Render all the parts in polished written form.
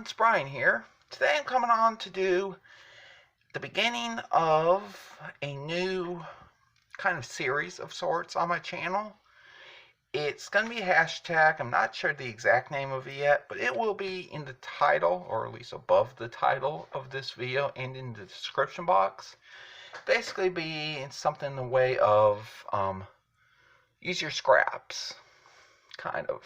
it's Brian here. Today I'm coming on to do the beginning of a new kind of series of sorts on my channel. It's going to be a hashtag. I'm not sure the exact name of it yet, but it will be in the title, or at least above the title of this video and in the description box. Basically be something in the way of use your scraps, kind of,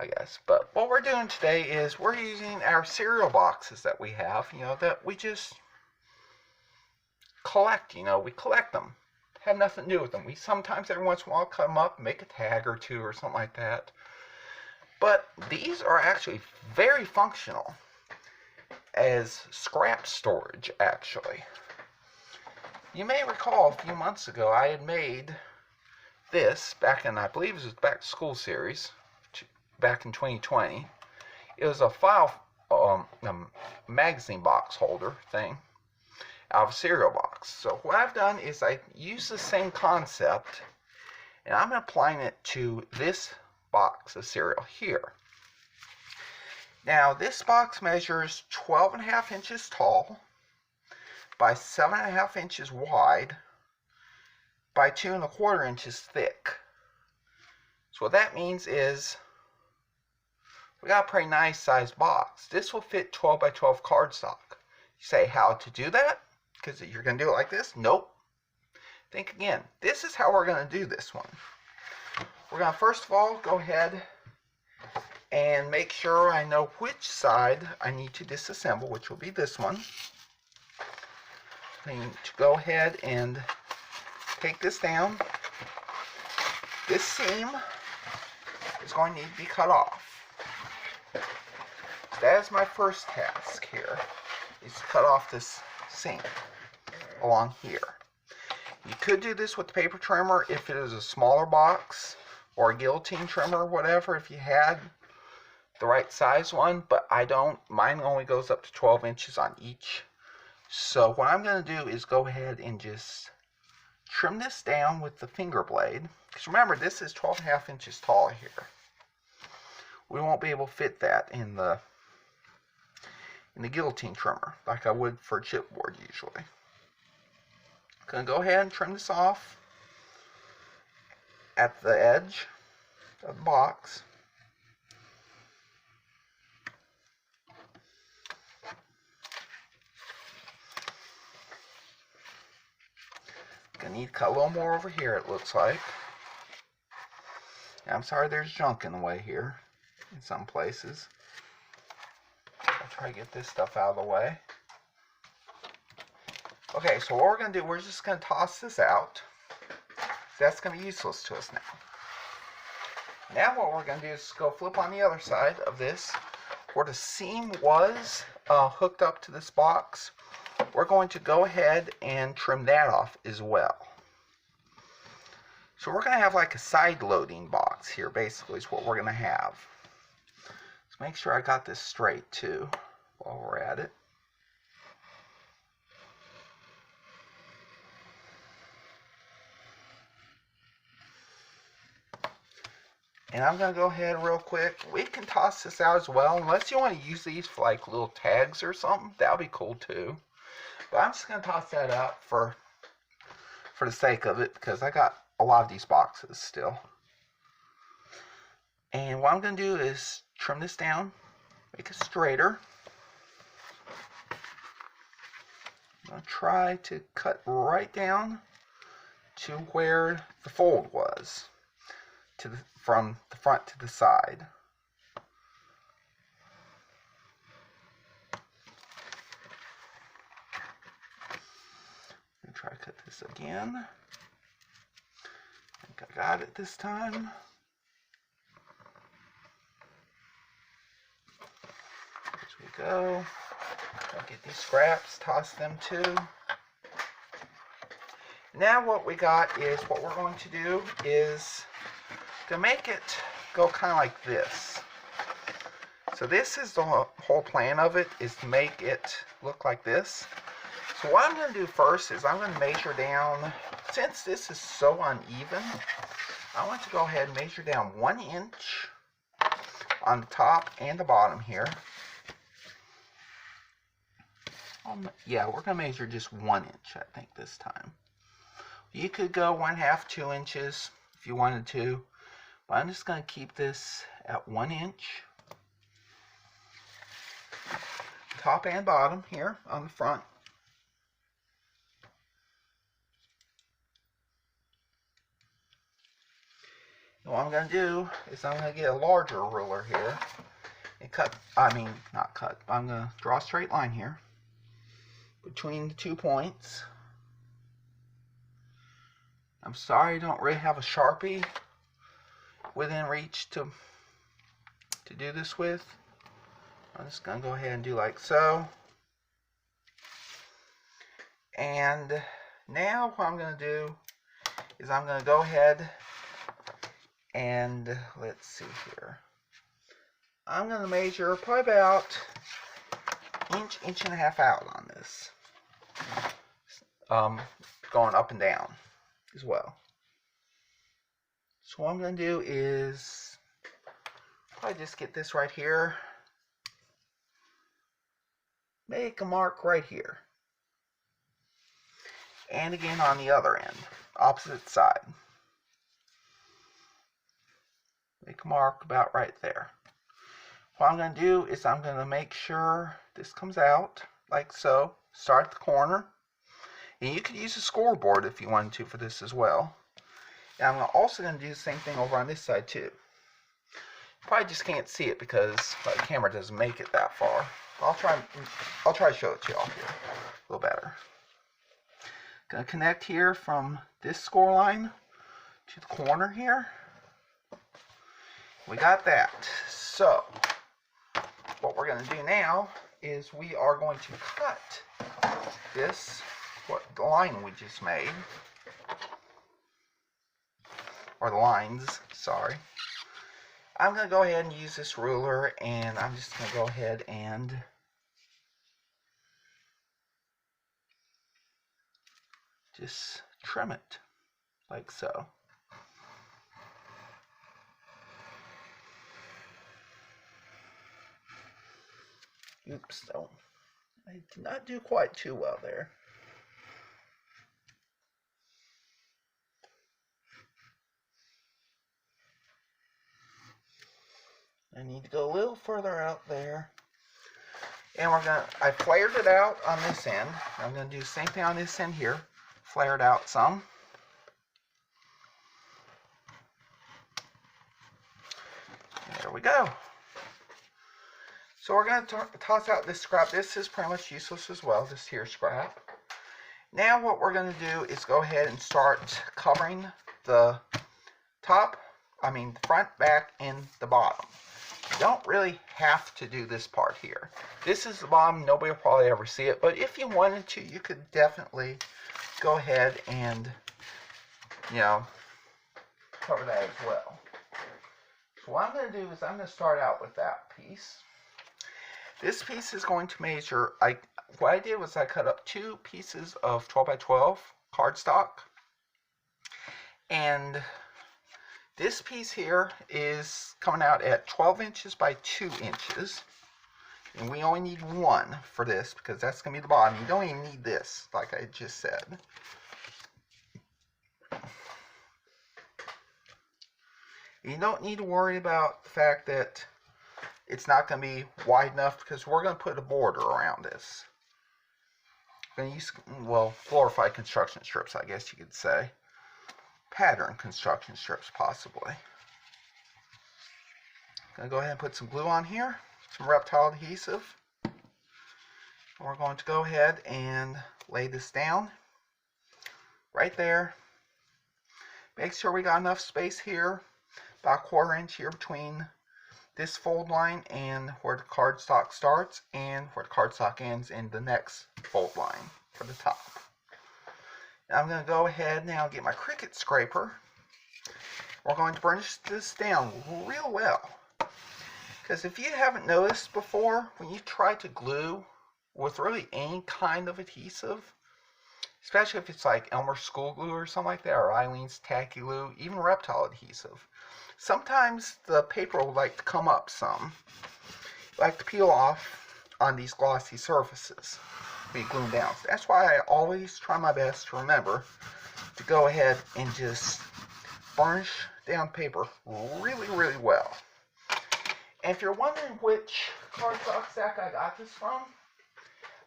I guess. But what we're doing today is we're using our cereal boxes that we have, that we just collect, we collect them. Have nothing to do with them. We sometimes every once in a while cut them up, make a tag or two or something like that. But these are actually very functional as scrap storage, actually. You may recall a few months ago I had made this back in, I believe it was Back to School series, back in 2020. It was a file, magazine box holder thing out of a cereal box. So what I've done is I use the same concept and I'm applying it to this box of cereal here. Now this box measures 12.5 inches tall by 7.5 inches wide by 2.25 inches thick. So what that means is we got a pretty nice sized box. This will fit 12 by 12 cardstock. You say, how to do that? Because you're going to do it like this? Nope. Think again. This is how we're going to do this one. We're going to first of all go ahead and make sure I know which side I need to disassemble, which will be this one. I need to go ahead and take this down. This seam is going to need to be cut off. That is my first task here, is to cut off this seam along here. You could do this with the paper trimmer if it is a smaller box, or a guillotine trimmer or whatever if you had the right size one, but I don't. Mine only goes up to 12 inches on each. So what I'm going to do is go ahead and just trim this down with the finger blade, because remember this is 12.5 inches tall here. We won't be able to fit that in the guillotine trimmer like I would for a chipboard usually. I'm going to go ahead and trim this off at the edge of the box. Gonna need to cut a little more over here, it looks like. I'm sorry there's junk in the way here in some places. I'll try to get this stuff out of the way. Okay, so what we're going to do, we're just going to toss this out. That's going to be useless to us now. Now what we're going to do is go flip on the other side of this. Where the seam was hooked up to this box, we're going to go ahead and trim that off as well. So we're going to have like a side loading box here, basically, is what we're going to have. Let's make sure I got this straight too while we're at it. And I'm going to go ahead real quick. We can toss this out as well, unless you want to use these for like little tags or something. That would be cool too. But I'm just going to toss that out for the sake of it, because I got a lot of these boxes still. And what I'm going to do is trim this down, make it straighter. I'm going to try to cut right down to where the fold was, from the front to the side. Try to cut this again. I think I got it this time. As we go. I'll get these scraps, toss them too. Now what we got is, what we're going to do is to make it go kind of like this. So this is the whole plan of it, is to make it look like this. So what I'm going to do first is I'm going to measure down, since this is so uneven, I want to go ahead and measure down 1 inch on the top and the bottom here. Yeah, we're going to measure just 1 inch, I think, this time. You could go 1/2, 2 inches if you wanted to, but I'm just going to keep this at 1 inch. Top and bottom here on the front. And what I'm going to do is I'm going to get a larger ruler here and I'm going to draw a straight line here between the 2 points. I'm sorry I don't really have a Sharpie within reach to do this with. I'm just going to go ahead and do like so. And now what I'm going to do is I'm going to go ahead and let's see here. I'm going to measure probably about inch and a half out on this. Going up and down as well. So what I'm going to do is probably just get this right here. Make a mark right here. And again on the other end, opposite side. Make a mark about right there. What I'm going to do is I'm going to make sure this comes out like so. Start at the corner. And you could use a scoreboard if you wanted to for this as well. And I'm also going to do the same thing over on this side too. Probably just can't see it because the camera doesn't make it that far. I'll try to show it to you all here a little better. Gonna connect here from this score line to the corner here. We got that. So what we're going to do now is we are going to cut this, the line we just made, or the lines, sorry. I'm going to go ahead and use this ruler, and I'm just going to go ahead and just trim it like so. Oops, no, I did not do quite too well there. I need to go a little further out there. And I flared it out on this end. I'm going to do the same thing on this end here. Flare it out some. There we go. So we're going to toss out this scrap. This is pretty much useless as well, this here scrap. Now what we're going to do is go ahead and start covering the the front, back, and the bottom. You don't really have to do this part here. This is the bottom. Nobody will probably ever see it, but if you wanted to, you could definitely go ahead and, cover that as well. So what I'm going to do is I'm going to start out with that piece. This piece is going to measure, what I did was I cut up 2 pieces of 12 by 12 cardstock. And this piece here is coming out at 12 inches by 2 inches. And we only need 1 for this because that's going to be the bottom. You don't even need this, like I just said. You don't need to worry about the fact that it's not going to be wide enough because we're going to put a border around this. I'm going to use, glorified construction strips, I guess you could say. Pattern construction strips, possibly. Going to go ahead and put some glue on here, some Reptile adhesive. We're going to go ahead and lay this down right there. Make sure we got enough space here, about 1/4 inch here between this fold line and where the cardstock starts and where the cardstock ends in the next fold line for the top. Now I'm going to go ahead now and get my Cricut scraper. We're going to burnish this down real well. Because if you haven't noticed before, when you try to glue with really any kind of adhesive, especially if it's like Elmer School Glue or something like that, or Eileen's Tacky Glue, even Reptile adhesive, sometimes the paper will like to come up some, like to peel off on these glossy surfaces be glued down. So that's why I always try my best to remember to go ahead and just burnish down paper really well. And if you're wondering which cardstock stack I got this from,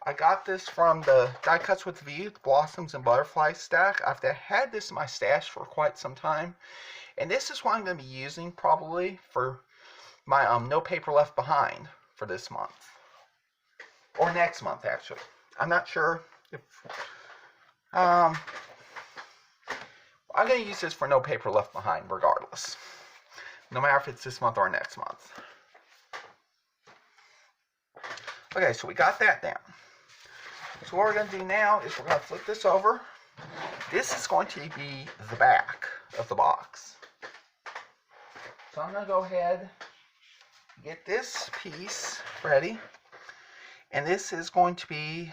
I got this from the Die Cuts with View, the Blossoms and Butterflies stack. I've had this in my stash for quite some time. And this is what I'm going to be using probably for my No Paper Left Behind for this month. Or next month, actually. I'm not sure if... I'm going to use this for No Paper Left Behind regardless. No matter if it's this month or next month. Okay, so we got that down. So what we're going to do now is we're going to flip this over. This is going to be the back of the box. So I'm going to go ahead and get this piece ready. And this is going to be,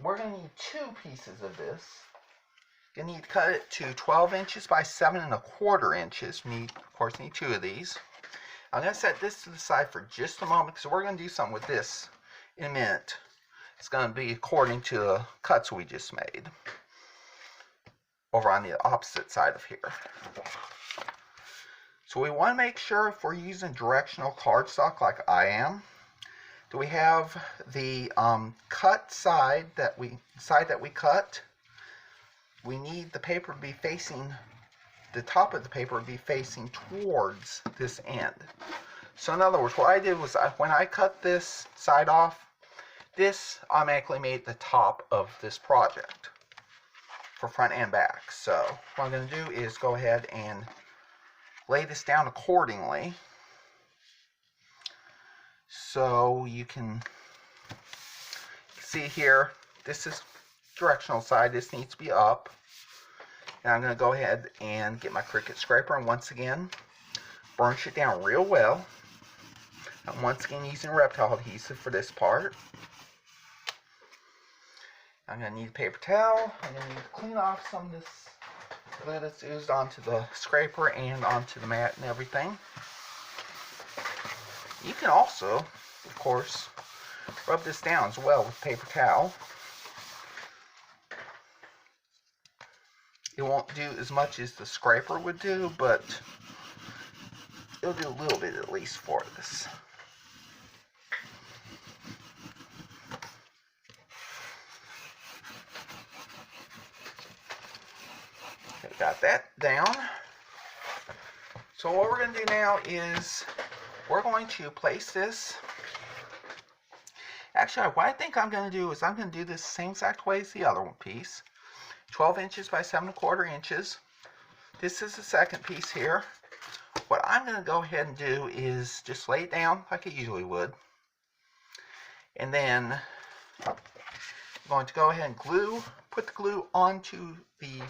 we're going to need 2 pieces of this. You're going to need to cut it to 12 inches by 7 1/4 inches. We need, of course, need 2 of these. I'm going to set this to the side for just a moment because we're going to do something with this in a minute. It's going to be according to the cuts we just made over on the opposite side of here. So we want to make sure if we're using directional cardstock like I am, that we have the cut side that we cut. We need the paper to be facing, the top of the paper to be facing towards this end. So in other words, what I did was when I cut this side off, this automatically made the top of this project for front and back. So what I'm going to do is go ahead and lay this down accordingly. So you can see here, this is directional side, this needs to be up. And I'm going to go ahead and get my Cricut scraper and once again burnish it down real well. I'm once again using Reptile adhesive for this part. I'm going to need a paper towel. I'm going to need to clean off some of this glue that's oozed onto the scraper and onto the mat and everything. You can also, of course, rub this down as well with paper towel. It won't do as much as the scraper would do, but it'll do a little bit at least for this. Okay, got that down. So what we're going to do now is we're going to place this. Actually, what I think I'm going to do is I'm going to do this the same exact way as the other one piece. 12 inches by 7 1/4 inches. This is the second piece here. What I'm going to go ahead and do is just lay it down like I usually would. And then I'm going to go ahead and put the glue onto the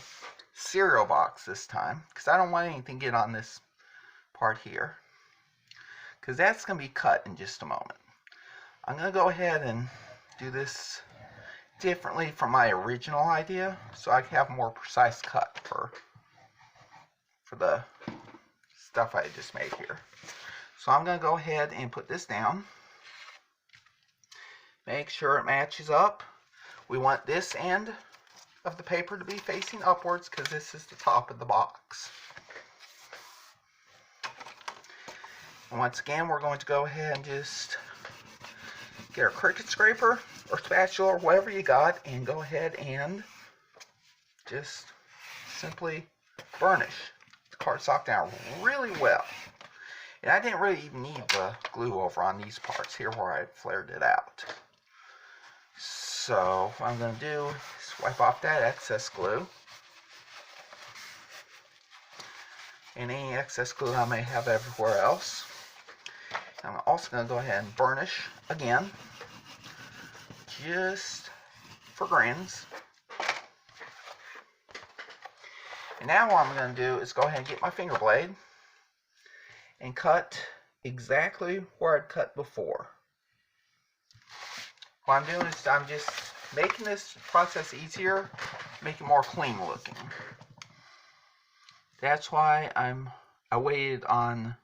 cereal box this time, because I don't want anything to get on this part here, because that's going to be cut in just a moment. I'm going to go ahead and do this differently from my original idea, so I can have a more precise cut for the stuff I just made here. So I'm going to go ahead and put this down. Make sure it matches up. We want this end of the paper to be facing upwards because this is the top of the box. And once again, we're going to go ahead and just get our Cricut scraper or spatula or whatever you got and go ahead and just simply burnish the cardstock down really well. And I didn't really even need the glue over on these parts here where I flared it out. So what I'm going to do is wipe off that excess glue and any excess glue I may have everywhere else. I'm also going to go ahead and burnish again, just for grins. And now what I'm going to do is go ahead and get my finger blade and cut exactly where I'd cut before. What I'm doing is I'm just making this process easier, making it more clean looking. That's why I waited on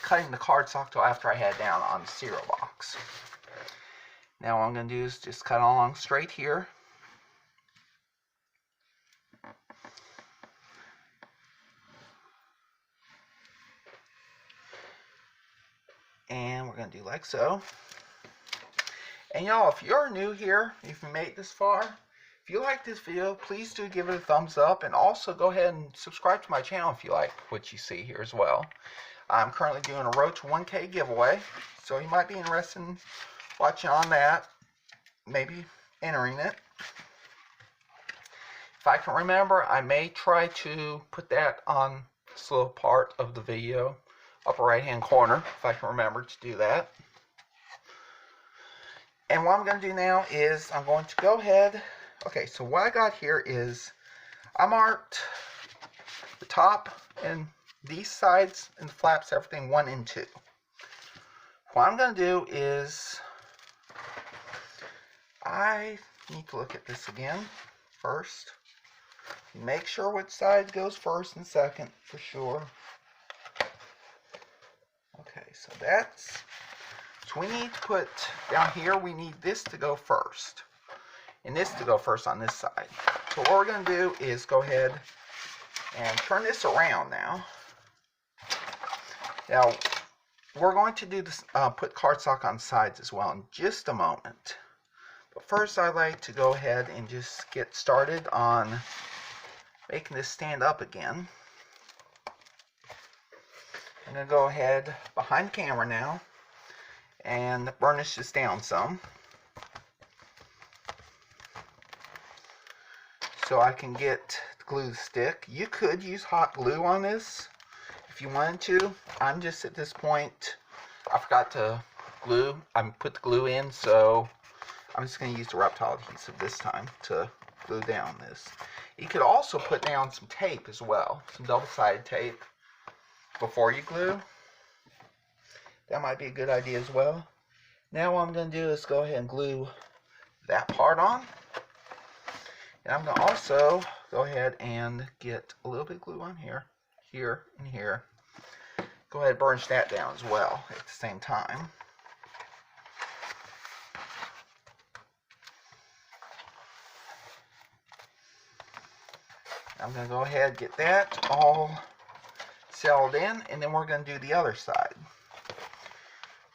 cutting the cardstock till after I had it down on the cereal box. box. Now what I'm going to do is just cut along straight here. And we're going to do like so. And y'all, if you're new here, if you made it this far, if you like this video, please do give it a thumbs up, and also go ahead and subscribe to my channel if you like what you see here as well. I'm currently doing a Road to 1K giveaway, so you might be interested in watching on that, maybe entering it. If I can remember, I may try to put that on this little part of the video, upper right hand corner, if I can remember to do that. And what I'm going to do now is I'm going to go ahead. Okay, so what I got here is I marked the top and these sides and the flaps, everything 1 and 2. What I'm going to do is I need to look at this again first. Make sure which side goes first and second for sure. Okay, so that's... So we need to put down here, we need this to go first. And this to go first on this side. So what we're going to do is go ahead and turn this around now. Now, we're going to do this, put cardstock on sides as well in just a moment. But first I'd like to go ahead and just get started on making this stand up again. I'm going to go ahead behind the camera now and burnish this down some, so I can get the glue to stick. You could use hot glue on this if you wanted to. I'm just at this point, I forgot to glue. I put the glue in, so I'm just going to use the Reptile adhesive this time to glue down this. You could also put down some tape as well, some double-sided tape before you glue. That might be a good idea as well. Now what I'm going to do is go ahead and glue that part on. And I'm going to also go ahead and get a little bit of glue on here, here, and here. Go ahead and burnish that down as well at the same time. I'm going to go ahead and get that all settled in, and then we're going to do the other side.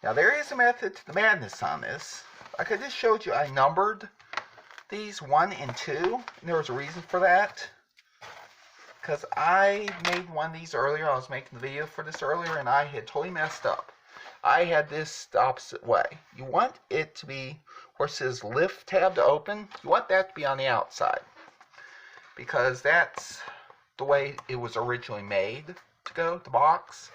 Now there is a method to the madness on this. Like I just showed you, I numbered these 1 and 2, and there was a reason for that. Because I made one of these earlier, I was making the video for this earlier, and I had totally messed up. I had this the opposite way. You want it to be, where it says lift tab to open, you want that to be on the outside. Because that's the way it was originally made to go, the box.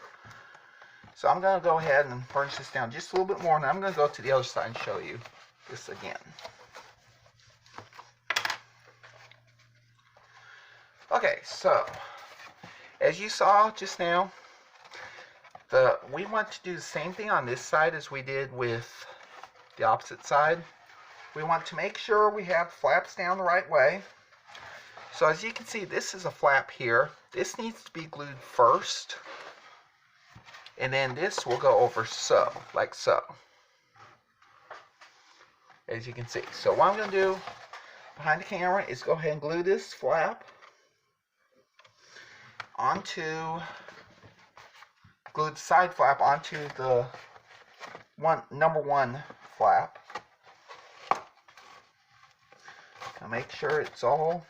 So I'm going to go ahead and burnish this down just a little bit more, and I'm going to go to the other side and show you this again. Okay, so as you saw just now, we want to do the same thing on this side as we did with the opposite side. We want to make sure we have flaps down the right way. So as you can see, this is a flap here. This needs to be glued first. And then this will go over so, like so. As you can see. So what I'm going to do behind the camera is go ahead and glue this flap onto, glue the side flap onto the number 1 flap. Now make sure it's all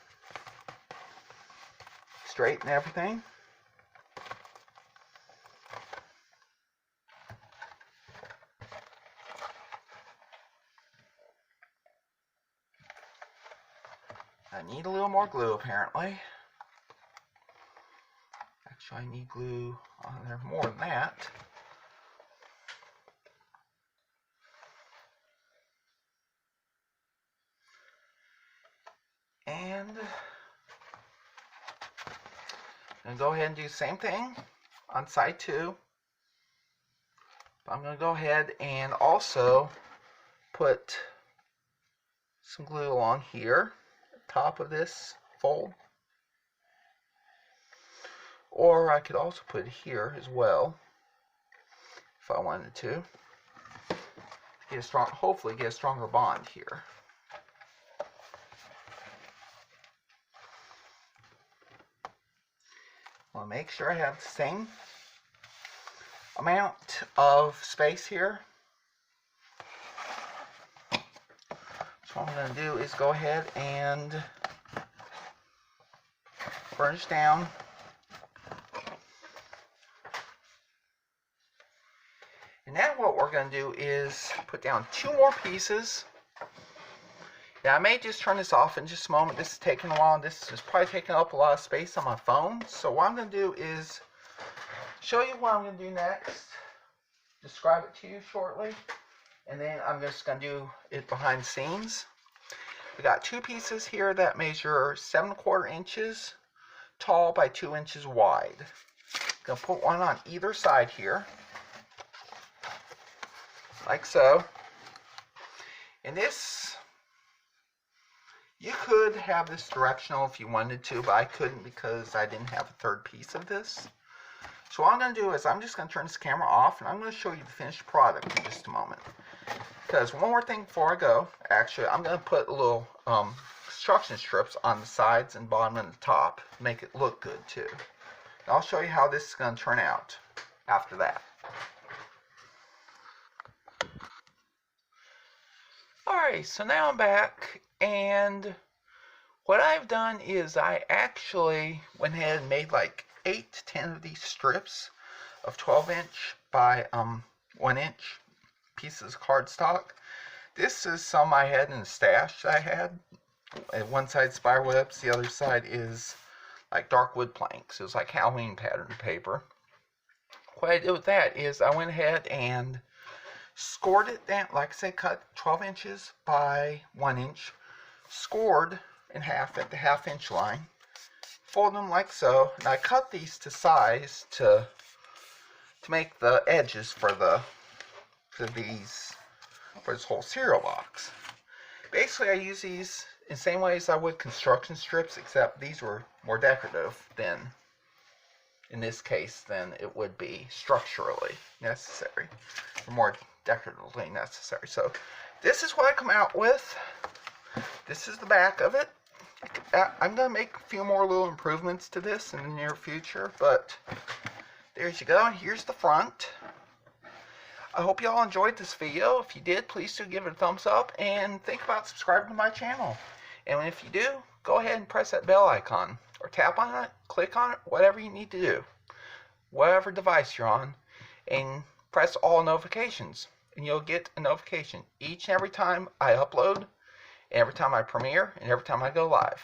straight and everything. I need a little more glue apparently. Actually, I need glue on there more than that. And I'm going to go ahead and do the same thing on side 2. But I'm going to go ahead and also put some glue along here, top of this fold. Or I could also put it here as well, if I wanted to. hopefully get a stronger bond here. I'll make sure I have the same amount of space here. So what I'm going to do is go ahead and burnish down. And now what we're going to do is put down 2 more pieces. Now I may just turn this off in just a moment. This is taking a while. This is probably taking up a lot of space on my phone. So what I'm going to do is show you what I'm going to do next. Describe it to you shortly. And then I'm just going to do it behind the scenes. We got 2 pieces here that measure 7¼ inches tall by 2 inches wide. Gonna put one on either side here, like so. And this, you could have this directional if you wanted to, but I couldn't because I didn't have a 3rd piece of this. So what I'm going to do is I'm just going to turn this camera off, and I'm going to show you the finished product in just a moment. Because one more thing before I go, actually, I'm going to put a little construction strips on the sides and bottom and the top, make it look good too. And I'll show you how this is going to turn out after that. Alright, so now I'm back, and what I've done is I actually went ahead and made like 8 to 10 of these strips of 12-inch by 1-inch pieces of cardstock. This is some I had in the stash that I had. One side spider webs, the other side is like dark wood planks. It was like Halloween pattern paper. What I did with that is I went ahead and scored it down, like I said, cut 12 inches by 1 inch, scored in half at the half-inch line, fold them like so, and I cut these to size to make the edges for this whole cereal box. Basically, I use these in the same way as I would construction strips, except these were more decorative than, in this case, than it would be structurally necessary, or more decoratively necessary. So this is what I come out with. This is the back of it. I'm going to make a few more little improvements to this in the near future, but there you go. Here's the front. I hope you all enjoyed this video. If you did, please do give it a thumbs up and think about subscribing to my channel. And if you do, go ahead and press that bell icon or tap on it, click on it, whatever you need to do. Whatever device you're on, and press all notifications, and you'll get a notification each and every time I upload, every time I premiere, and every time I go live.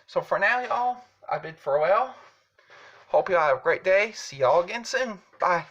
So for now, y'all, I bid farewell. Hope y'all have a great day. See y'all again soon. Bye.